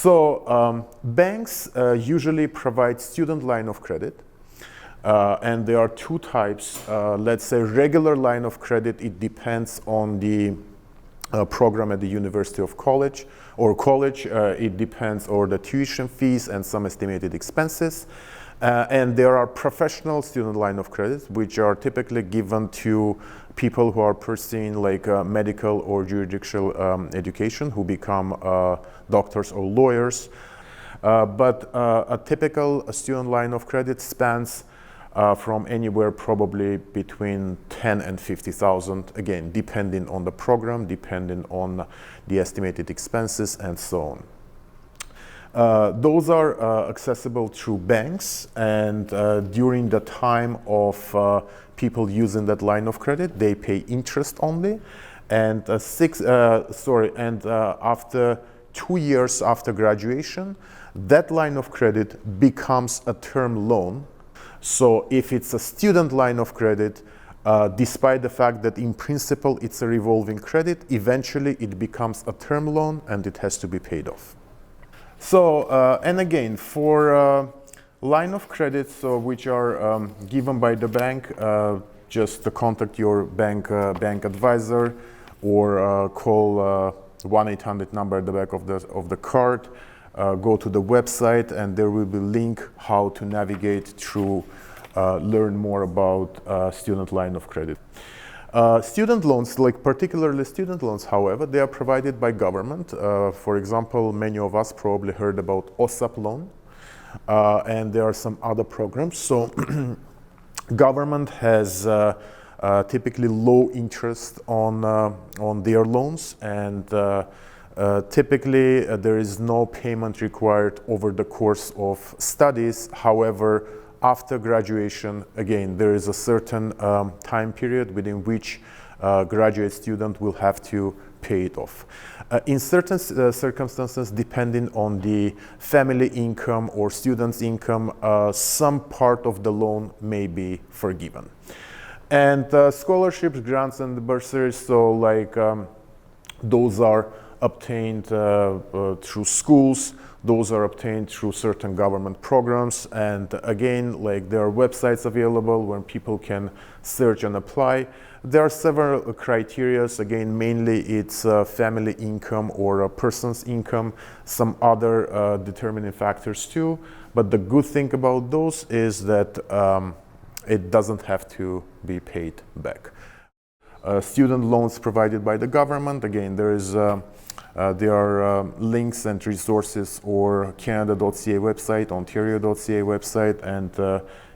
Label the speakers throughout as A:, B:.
A: Banks usually provide student line of credit, and there are two types. Let's say regular line of credit, it depends on the program at the university of college, it depends on the tuition fees and some estimated expenses. And there are professional student line of credit, which are typically given to people who are pursuing like medical or jurisdictional education, who become doctors or lawyers. But a typical student line of credit spans from anywhere probably between 10 and 50,000, again, depending on the program, depending on the estimated expenses and so on. Those are accessible through banks, and during the time of people using that line of credit, they pay interest only. And after 2 years after graduation, that line of credit becomes a term loan. So if it's a student line of credit, despite the fact that in principle it's a revolving credit, eventually it becomes a term loan and it has to be paid off. So, and again, for line of credits which are given by the bank, just to contact your bank advisor, or call 1-800 number at the back of the card. Go to the website, and there will be a link how to navigate through, learn more about student line of credit. Student loans, like particularly student loans, however, they are provided by government. For example, many of us probably heard about OSAP loan, and there are some other programs. So government has typically low interest on their loans, and typically there is no payment required over the course of studies. However, after graduation, again, there is a certain time period within which graduate student will have to pay it off. In certain circumstances, depending on the family income or student's income, some part of the loan may be forgiven. And scholarships, grants, and bursaries, so like those are obtained through schools. Those are obtained through certain government programs, and again, like there are websites available where people can search and apply. There are several criteria. Again, mainly it's family income or a person's income, some other determining factors too. But the good thing about those is that it doesn't have to be paid back. Student loans provided by the government, again, there are links and resources, or Canada.ca website, Ontario.ca website, and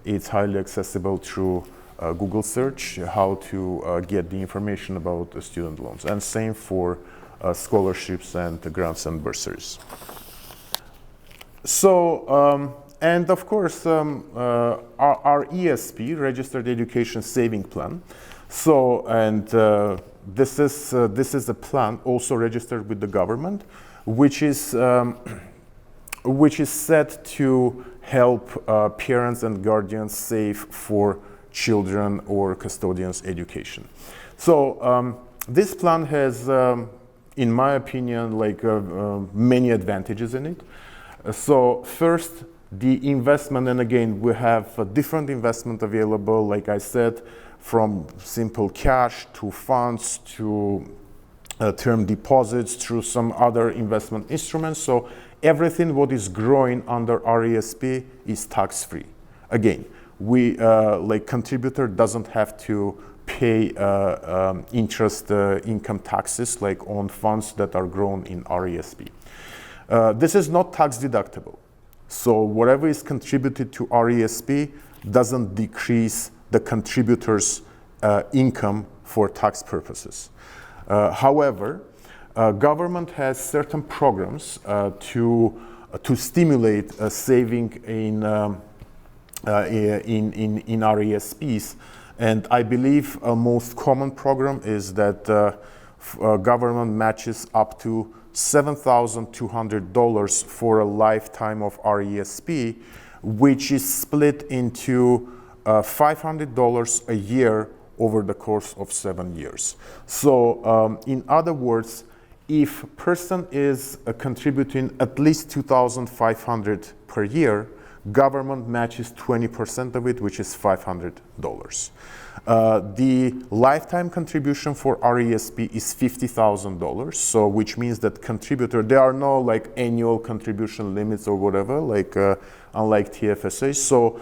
A: it's highly accessible through Google search how to get the information about the student loans, and same for scholarships and grants and bursaries. So, and of course, our ESP, Registered Education Saving Plan. So, and this is a plan also registered with the government, which is set to help parents and guardians save for children or custodians' education. So this plan has, in my opinion, like many advantages in it. So first, the investment, and again, we have a different investment available, like I said, from simple cash to funds to term deposits through some other investment instruments. So everything what is growing under RESP is tax-free. Again, we like contributor doesn't have to pay interest income taxes like on funds that are grown in RESP. This is not tax deductible. So whatever is contributed to RESP doesn't decrease the contributor's income for tax purposes. However, government has certain programs to stimulate saving in RESPs, and I believe a most common program is that government matches up to $7,200 for a lifetime of RESP, which is split into $500 a year over the course of 7 years. So in other words, If person is contributing at least $2,500 per year, government matches 20% of it, which is $500. The lifetime contribution for RESP is $50,000, so which means that contributor, there are no like annual contribution limits or whatever, like unlike TFSA. So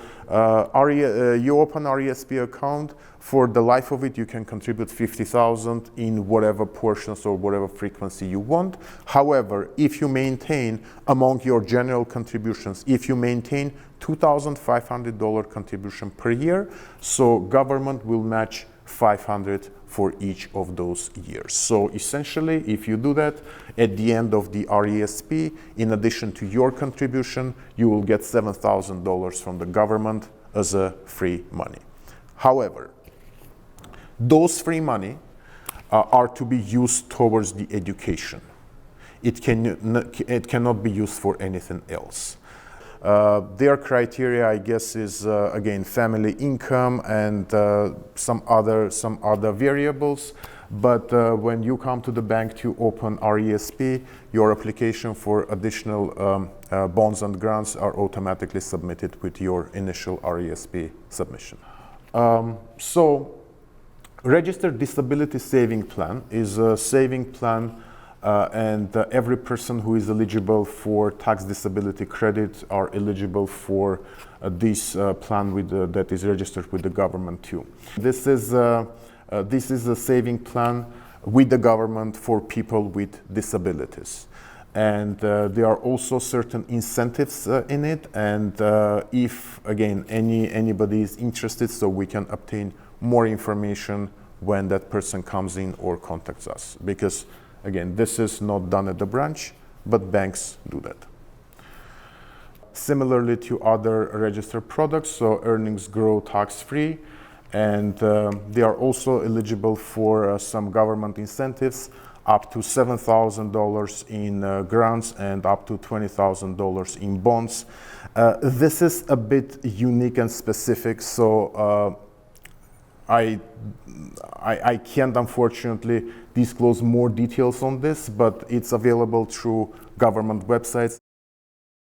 A: you open RESP account, for the life of it you can contribute 50,000 in whatever portions or whatever frequency you want. However, if you maintain among your general contributions, if you maintain $2,500 contribution per year, so government will match 500 for each of those years. So essentially, if you do that, at the end of the RESP, in addition to your contribution, you will get $7,000 from the government as a free money. However, those free money are to be used towards the education. It cannot be used for anything else. Their criteria, I guess, is again family income and some other variables. But when you come to the bank to open RESP, your application for additional bonds and grants are automatically submitted with your initial RESP submission. So, Registered Disability Saving Plan is a saving plan, and every person who is eligible for tax disability credit are eligible for this plan that is registered with the government too. This is a saving plan with the government for people with disabilities. And there are also certain incentives in it, and if again anybody is interested, so we can obtain more information when that person comes in or contacts us, because again this is not done at the branch, but banks do that. Similarly to other registered products, so earnings grow tax-free, and they are also eligible for some government incentives, up to $7,000 in grants and up to $20,000 in bonds. This is a bit unique and specific, so I can't unfortunately disclose more details on this, but it's available through government websites.